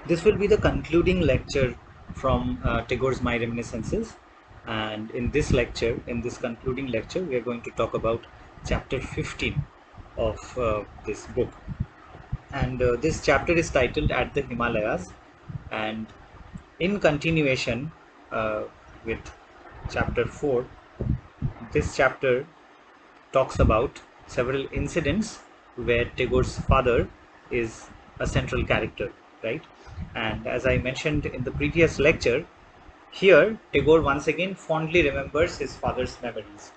This will be the concluding lecture from Tagore's My Reminiscences, and in this lecture, in this concluding lecture, we are going to talk about chapter 15 of this book. And this chapter is titled At the Himalayas, and in continuation with chapter 4, this chapter talks about several incidents where Tagore's father is a central character, right? And as I mentioned in the previous lecture, here Tagore once again fondly remembers his father's memories,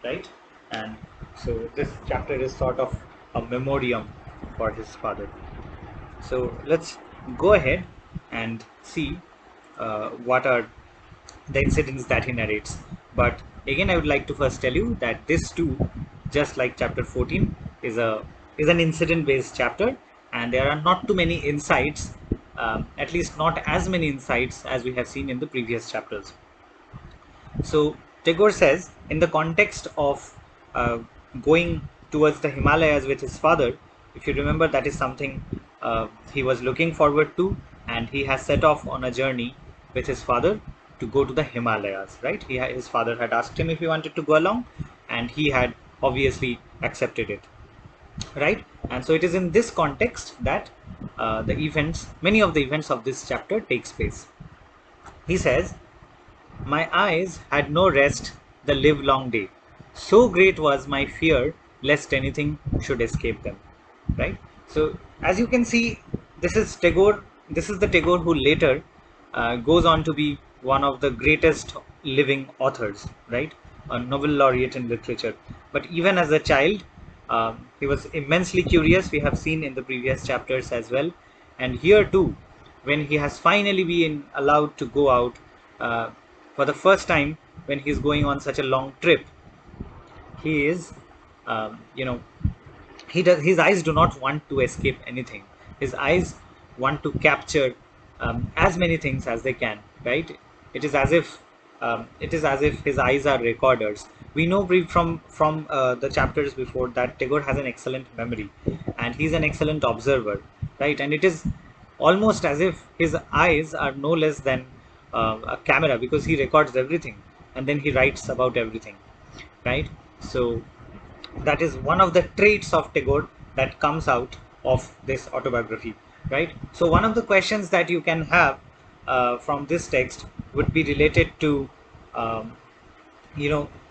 right? And so this chapter is sort of a memoriam for his father. So let's go ahead and see what are the incidents that he narrates. But again, I would like to first tell you that this too, just like chapter 14, is an incident-based chapter, and there are not too many insights, at least not as many insights as we have seen in the previous chapters. So Tagore says, in the context of going towards the Himalayas with his father, if you remember, that is something he was looking forward to, and he has set off on a journey with his father to go to the Himalayas, right? His father had asked him if he wanted to go along, and he had obviously accepted it, right? And so it is in this context that many of the events of this chapter takes place. He says, my eyes had no rest the livelong day. So great was my fear lest anything should escape them. Right? So, as you can see, this is Tagore. This is the Tagore who later goes on to be one of the greatest living authors, right? A Nobel laureate in literature. But even as a child, he was immensely curious. We have seen in the previous chapters as well. And here too, when he has finally been allowed to go out uh, for the first time, when he's going on such a long trip, he is, you know, his eyes do not want to escape anything. His eyes want to capture as many things as they can, right? It is as if his eyes are recorders. We know from the chapters before that Tagore has an excellent memory, and he's an excellent observer, right? And it is almost as if his eyes are no less than a camera, because he records everything and then he writes about everything, right? So that is one of the traits of Tagore that comes out of this autobiography, right? So one of the questions that you can have from this text would be related to, um,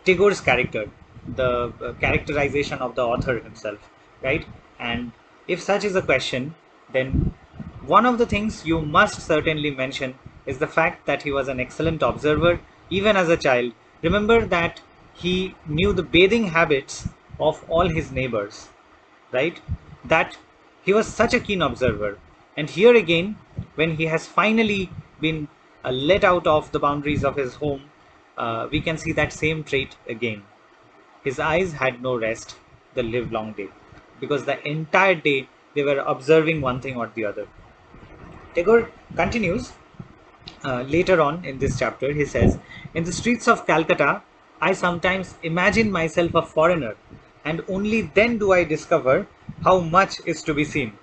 Tagore's character, the characterization of the author himself, right? And if such is a question, then one of the things you must certainly mention is the fact that he was an excellent observer even as a child. Remember that he knew the bathing habits of all his neighbors, right? That he was such a keen observer. And here again, when he has finally been let out of the boundaries of his home, we can see that same trait again. His eyes had no rest the livelong day, because the entire day they were observing one thing or the other. Tagore continues later on in this chapter. He says, in the streets of Calcutta, I sometimes imagine myself a foreigner, and only then do I discover how much is to be seen,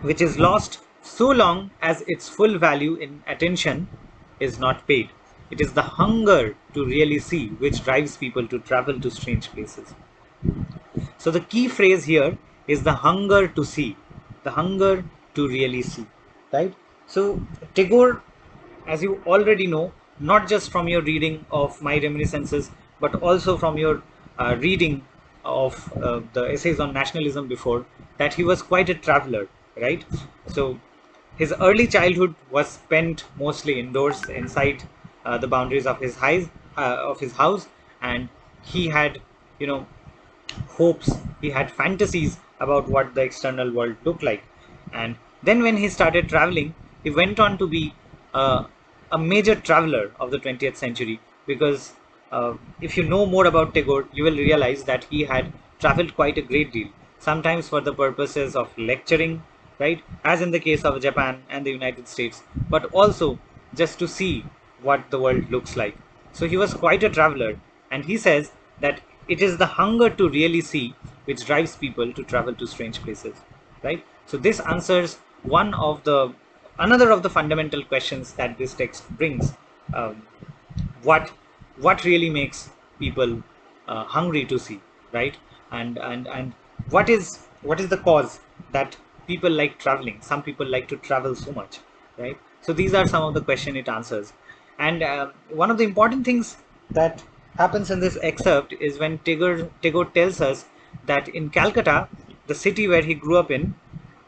which is lost so long as its full value in attention is not paid. It is the hunger to really see which drives people to travel to strange places. So the key phrase here is the hunger to see, the hunger to really see, right? So Tagore, as you already know, not just from your reading of My Reminiscences, but also from your reading of the essays on nationalism before, that he was quite a traveler, right? So his early childhood was spent mostly indoors, inside the boundaries of his house, and he had, you know, hopes, he had fantasies about what the external world looked like. And then when he started traveling, he went on to be a major traveler of the 20th century, because if you know more about Tagore, you will realize that he had traveled quite a great deal, sometimes for the purposes of lecturing, right, as in the case of Japan and the United States, but also just to see what the world looks like. So he was quite a traveler, and he says that it is the hunger to really see which drives people to travel to strange places, right? So this answers one of the another of the fundamental questions that this text brings. Um, what what really makes people hungry to see, right? And what is the cause that people like traveling? Some people like to travel so much, right? So these are some of the question it answers. And one of the important things that happens in this excerpt is when Tagore tells us that in Calcutta, the city where he grew up in,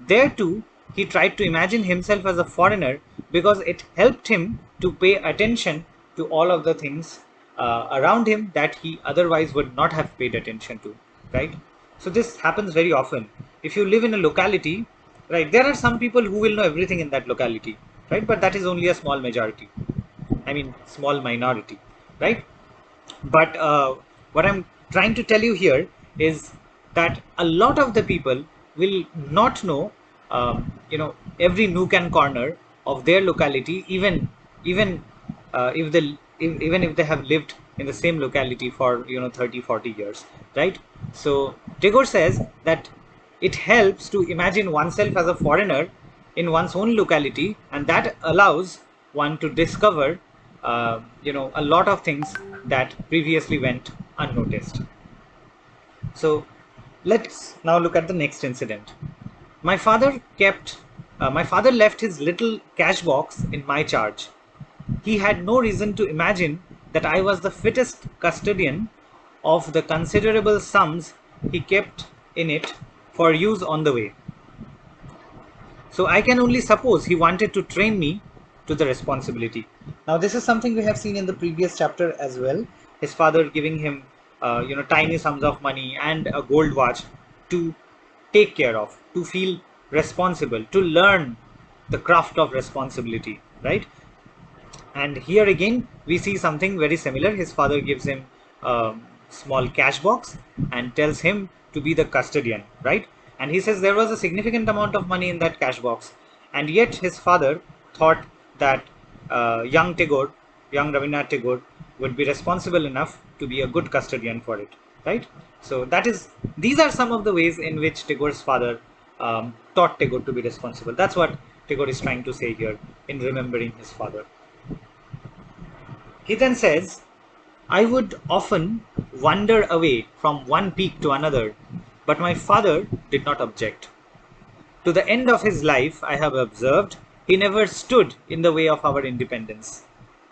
there too, he tried to imagine himself as a foreigner because it helped him to pay attention to all of the things around him that he otherwise would not have paid attention to, right? So this happens very often. If you live in a locality, right, there are some people who will know everything in that locality, right? But that is only a small majority. I mean, small minority, right? But what I'm trying to tell you here is that a lot of the people will not know, every nook and corner of their locality, even if even if they have lived in the same locality for 30, 40 years, right? So Tagore says that it helps to imagine oneself as a foreigner in one's own locality, and that allows one to discover, a lot of things that previously went unnoticed. So let's now look at the next incident. My father left his little cash box in my charge. He had no reason to imagine that I was the fittest custodian of the considerable sums he kept in it for use on the way. So I can only suppose he wanted to train me to the responsibility. Now, this is something we have seen in the previous chapter as well. His father giving him, tiny sums of money and a gold watch to take care of, to feel responsible, to learn the craft of responsibility, right? And here again, we see something very similar. His father gives him a small cash box and tells him to be the custodian, right? And he says there was a significant amount of money in that cash box, and yet his father thought that young Rabindranath Tagore, would be responsible enough to be a good custodian for it, right? So these are some of the ways in which Tagore's father taught Tagore to be responsible. That's what Tagore is trying to say here in remembering his father. He then says, I would often wander away from one peak to another, but my father did not object. To the end of his life, I have observed, he never stood in the way of our independence.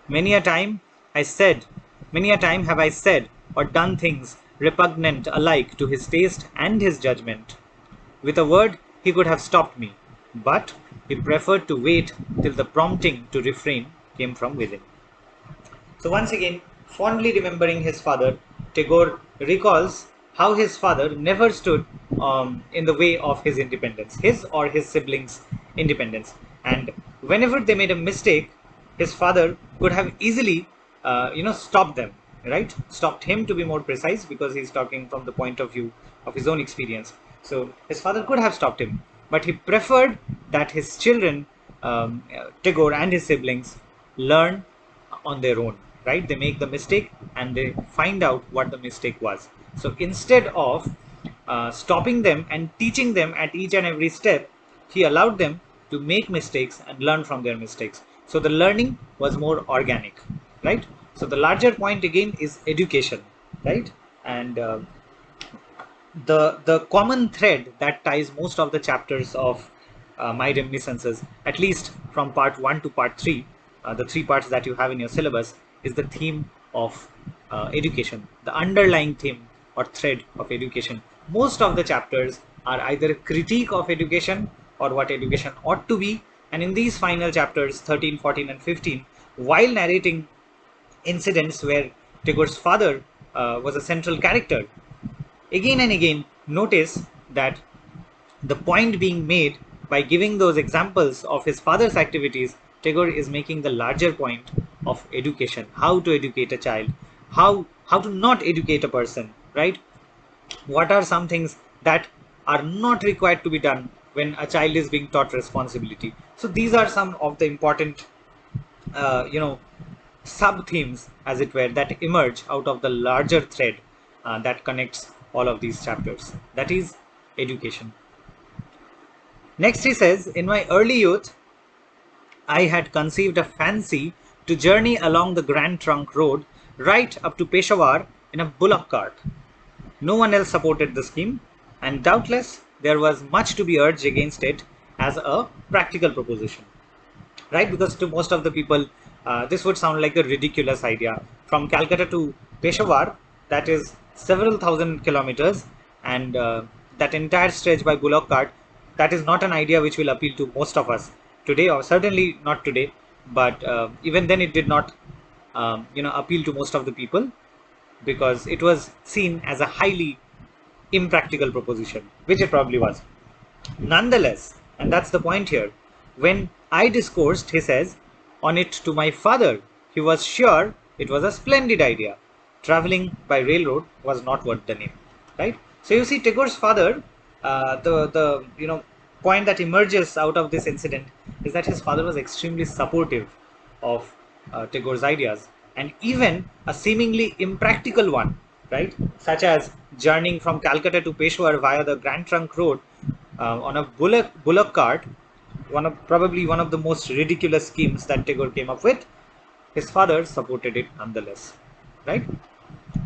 Many a time I said, Many a time have I said or done things repugnant alike to his taste and his judgment. With a word, he could have stopped me, but he preferred to wait till the prompting to refrain came from within. So once again, fondly remembering his father, Tagore recalls how his father never stood in the way of his independence, his or his siblings' independence. And whenever they made a mistake, his father could have easily, stopped them, right? Stopped him, to be more precise, because he's talking from the point of view of his own experience. So his father could have stopped him, but he preferred that his children, Tagore and his siblings, learn on their own, right? They make the mistake and they find out what the mistake was. So instead of stopping them and teaching them at each and every step, he allowed them to make mistakes and learn from their mistakes. So the learning was more organic, right? So the larger point again is education, right? And the common thread that ties most of the chapters of my reminiscences, at least from part 1 to part 3, the three parts that you have in your syllabus, is the theme of education, the underlying theme or thread of education. Most of the chapters are either a critique of education or what education ought to be, and in these final chapters 13, 14 and 15, while narrating incidents where Tagore's father was a central character, again and again notice that the point being made by giving those examples of his father's activities, Tagore is making the larger point of education, how to educate a child, how to not educate a person, right? What are some things that are not required to be done when a child is being taught responsibility? So these are some of the important, uh, you know, sub themes, as it were, that emerge out of the larger thread that connects all of these chapters. That is education. Next he says, in my early youth, I had conceived a fancy to journey along the Grand Trunk Road right up to Peshawar in a bullock cart. No one else supported the scheme, and doubtless there was much to be urged against it as a practical proposition, right? Because to most of the people, this would sound like a ridiculous idea. From Calcutta to Peshawar, that is several thousand kilometers, and that entire stretch by bullock cart, that is not an idea which will appeal to most of us today, or certainly not today. But even then, it did not, appeal to most of the people because it was seen as a highly impractical proposition, which it probably was. Nonetheless, and that's the point here, when I discoursed, he says, on it to my father, he was sure it was a splendid idea. Traveling by railroad was not worth the name, right? So you see, Tagore's father, the point that emerges out of this incident is that his father was extremely supportive of Tagore's ideas, and even a seemingly impractical one, right? Such as journeying from Calcutta to Peshawar via the Grand Trunk Road on a bullock cart, probably one of the most ridiculous schemes that Tagore came up with. His father supported it nonetheless, right?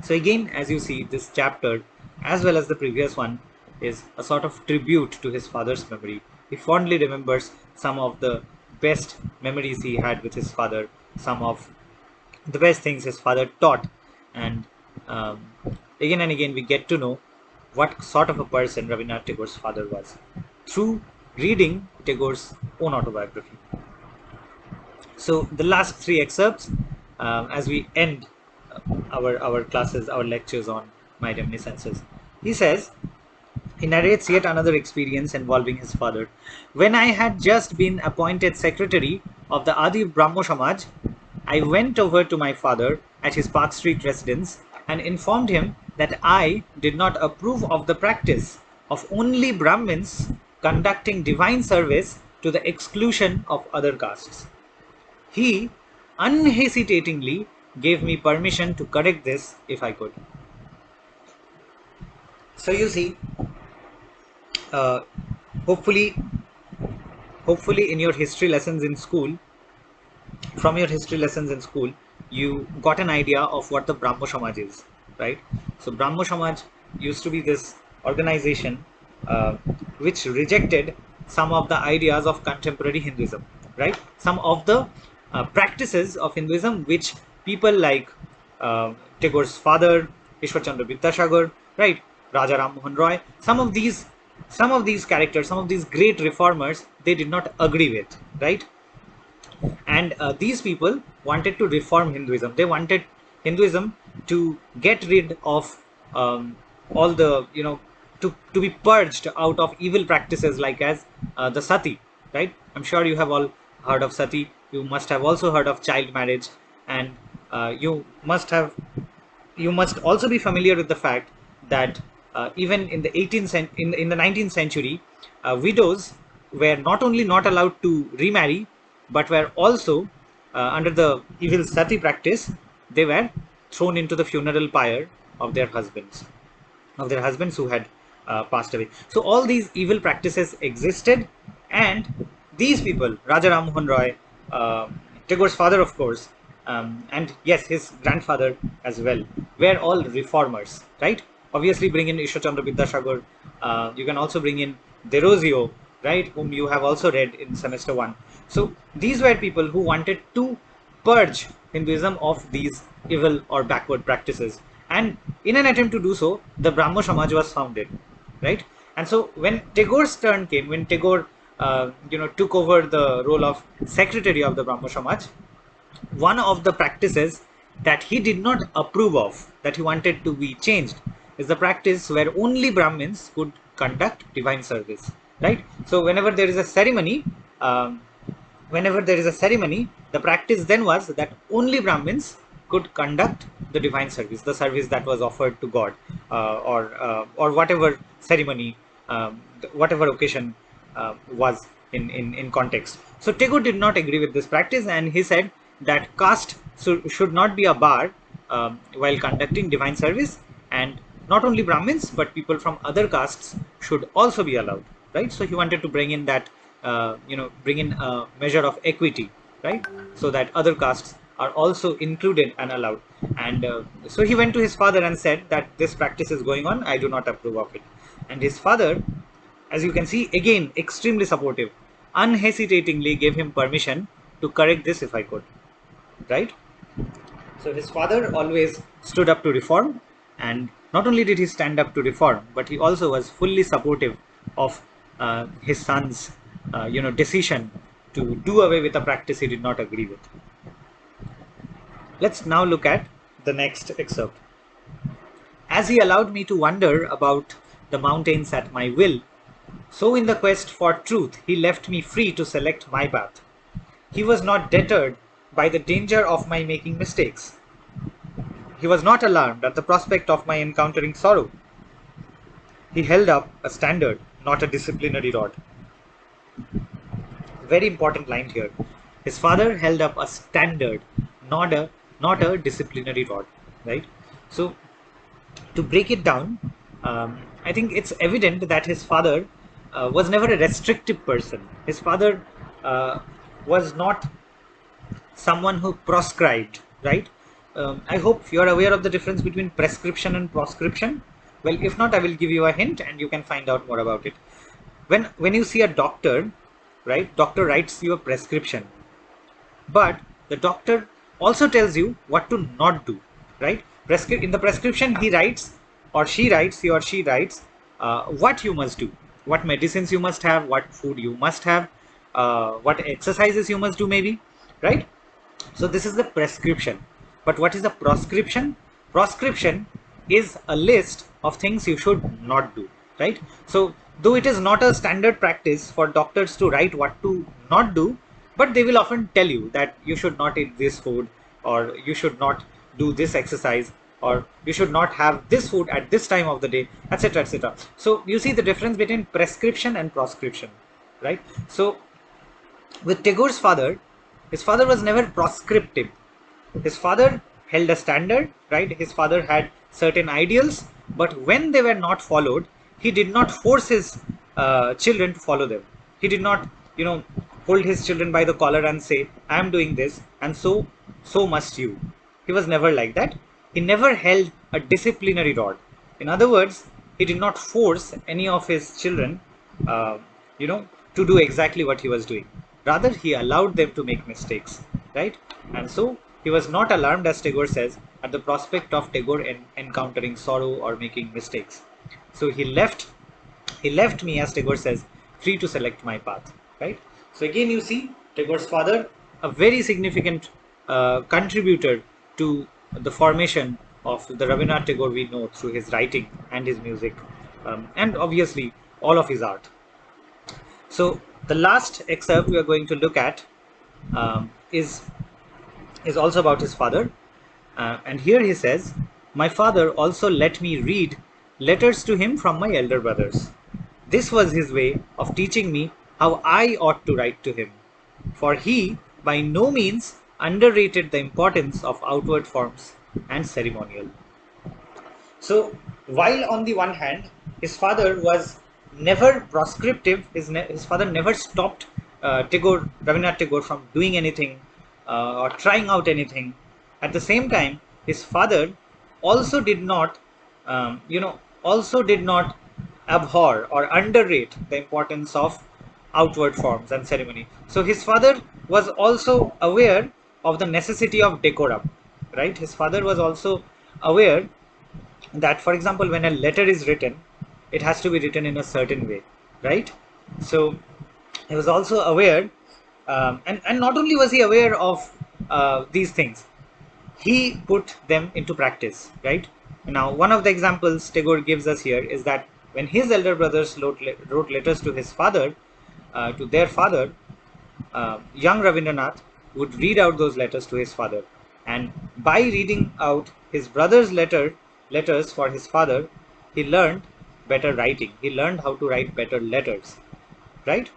So again, as you see, this chapter, as well as the previous one, is a sort of tribute to his father's memory. He fondly remembers some of the best memories he had with his father, some of the best things his father taught, and um, again and again we get to know what sort of a person Rabindranath Tagore's father was through reading Tagore's own autobiography. So the last three excerpts, as we end our classes, our lectures on my reminiscences, he says, he narrates yet another experience involving his father. When I had just been appointed secretary of the Adi Brahmo Samaj, I went over to my father at his Park Street residence and informed him that I did not approve of the practice of only Brahmins conducting divine service to the exclusion of other castes. He unhesitatingly gave me permission to correct this if I could. So you see, uh, hopefully, hopefully in your history lessons in school, from your history lessons in school, you got an idea of what the Brahmo Samaj is, right? So Brahmo Samaj used to be this organization uh, which rejected some of the ideas of contemporary Hinduism, right? Some of the practices of Hinduism which people like Tagore's father, Ishwar Chandra Vidyasagar, right, Raja Ram Mohan Roy, some of these characters, some of these great reformers, they did not agree with, right? And these people wanted to reform Hinduism. They wanted Hinduism to get rid of all the, to be purged out of evil practices like as the sati, right? I'm sure you have all heard of sati. You must have also heard of child marriage, and you must also be familiar with the fact that even in the 18th in the 19th century, widows were not only not allowed to remarry, but were also under the evil sati practice. They were thrown into the funeral pyre of their husbands who had passed away. So all these evil practices existed, and these people, Raja Ram Mohan Roy, Tagore's father, of course, and yes, his grandfather as well, were all reformers, right? Obviously, bring in Ishwar Chandra Vidyasagar. You can also bring in Derozio, right, whom you have also read in semester one. So these were people who wanted to purge Hinduism of these evil or backward practices. And in an attempt to do so, the Brahmo Samaj was founded, right? And so when Tagore's turn came, when Tagore, took over the role of secretary of the Brahmo Samaj, one of the practices that he did not approve of, that he wanted to be changed, is the practice where only Brahmins could conduct divine service, right? So whenever there is a ceremony, the practice then was that only Brahmins could conduct the divine service, the service that was offered to God, or whatever ceremony, whatever occasion was in context. So Tagore did not agree with this practice, and he said that caste should not be a bar while conducting divine service, and not only Brahmins but people from other castes should also be allowed. right? So he wanted to bring in that, bring in a measure of equity, right? So that other castes are also included and allowed. And so he went to his father and said that this practice is going on, I do not approve of it. And his father, as you can see, again extremely supportive, unhesitatingly gave him permission to correct this if I could, right? So his father always stood up to reform, and not only did he stand up to reform, but he also was fully supportive of his son's, decision to do away with a practice he did not agree with. Let's now look at the next excerpt. As he allowed me to wander about the mountains at my will, so in the quest for truth he left me free to select my path. He was not deterred by the danger of my making mistakes. He was not alarmed at the prospect of my encountering sorrow. He held up a standard, not a disciplinary rod. Very important line here. His father held up a standard, not a disciplinary rod, right? So to break it down, I think it's evident that his father was never a restrictive person. His father was not someone who proscribed, right? I hope you're aware of the difference between prescription and proscription. Well, if not, I will give you a hint and you can find out more about it. When you see a doctor, right, doctor writes you a prescription, but the doctor also tells you what to not do, right? In the prescription, he writes, or she writes, he or she writes, what you must do, what medicines you must have, what food you must have, what exercises you must do, maybe, right? So this is the prescription. But what is the proscription? Proscription is a list of things you should not do, right? So though it is not a standard practice for doctors to write what to not do, but they will often tell you that you should not eat this food, or you should not do this exercise, or you should not have this food at this time of the day, etc., etc. So you see the difference between prescription and proscription, right? So with Tagore's father, his father was never proscriptive. His father held a standard, right? His father had certain ideals, but when they were not followed, he did not force his children to follow them. He did not, hold his children by the collar and say, I am doing this, and so must you. He was never like that. He never held a disciplinary rod. In other words, he did not force any of his children, uh, to do exactly what he was doing. Rather, he allowed them to make mistakes, right? And so he was not alarmed, as Tagore says, at the prospect of Tagore encountering sorrow or making mistakes. So he left me, as Tagore says, free to select my path, right? So again, you see Tagore's father, a very significant contributor to the formation of the Rabindranath Tagore we know through his writing and his music, and obviously all of his art. So the last excerpt we are going to look at is also about his father. And here he says, my father also let me read letters to him from my elder brothers. This was his way of teaching me how I ought to write to him, for he by no means underrated the importance of outward forms and ceremonial. So, while on the one hand, his father was never proscriptive, his father never stopped Rabindranath Tagore from doing anything or trying out anything. At the same time, his father also did not, also did not abhor or underrate the importance of outward forms and ceremony. So his father was also aware of the necessity of decorum, right? His father was also aware that, for example, when a letter is written, it has to be written in a certain way, right? So he was also aware, and not only was he aware of these things, he put them into practice, right? Now, one of the examples Tagore gives us here is that when his elder brothers wrote letters to his father, to their father, young Rabindranath would read out those letters to his father, and by reading out his brother's letters for his father, he learned better writing. He learned how to write better letters, right?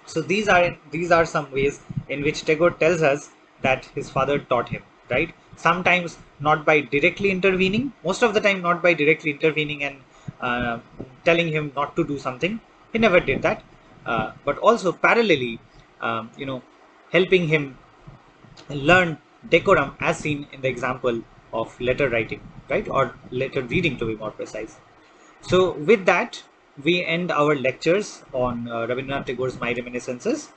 So these are some ways in which Tagore tells us that his father taught him, right? Sometimes not by directly intervening, most of the time not by directly intervening and telling him not to do something, He never did that. But also parallelly, helping him learn decorum as seen in the example of letter writing, right? Or letter reading to be more precise. So, with that, we end our lectures on Rabindranath Tagore's My Reminiscences,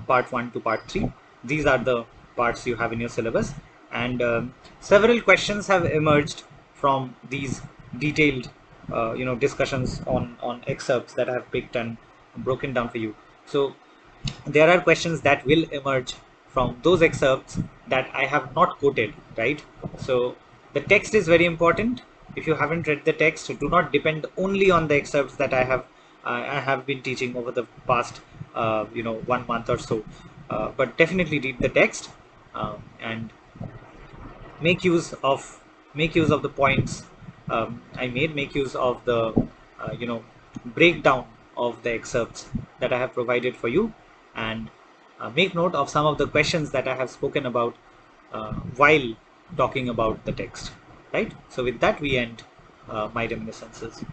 part 1 to part 3. These are the parts you have in your syllabus, and several questions have emerged from these detailed, discussions on excerpts that I have picked and broken down for you. So, there are questions that will emerge from those excerpts that I have not quoted, right? So the text is very important. If you haven't read the text, do not depend only on the excerpts that I have been teaching over the past 1 month or so. But definitely read the text, and make use of the points I made. Make use of the breakdown of the excerpts that I have provided for you, and make note of some of the questions that I have spoken about while talking about the text. Right. So with that, we end my reminiscences.